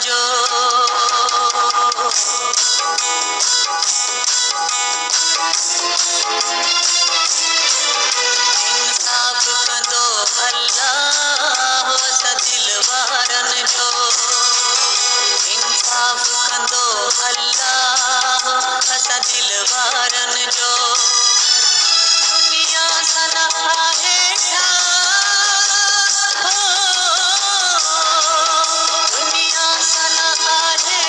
जो इंसाफ़ कंदो अल्लाह असां दिल वारन जो इंसाफ़ कंदो अल्लाह असां दिल वारन जो दुनिया सना आहे दुनिया सना आहे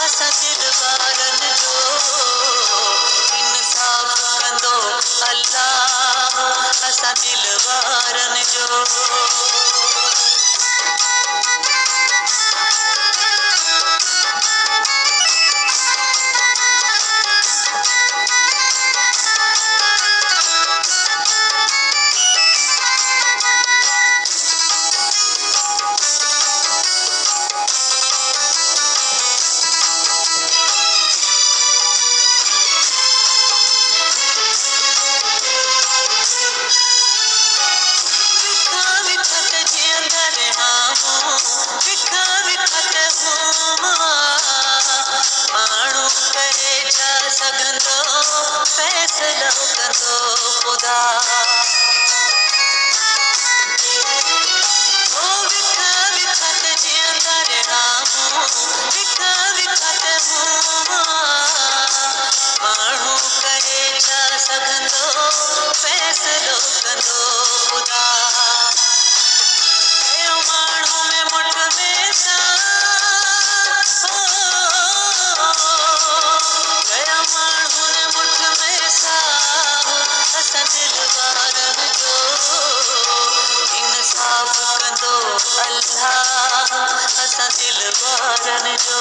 असां दिल वारन जो इंसाफ़ कंदो अल्लाह असां दिल वारन जो माण्हू करे छा सघंदो फ़ैसिलो कंदो ख़ुदा ओ विखा विखा ते जीअंदा रहियां विखा विखा ते माण्हू करे छा सघंदो फ़ैसिलो कंदो ख़ुदा माण्हू में मुठ में सा गया माण्हू ने मुठ में सा असां दिल वारन जो इंसाफ़ कंदो अल्लाह असां दिल वारन जो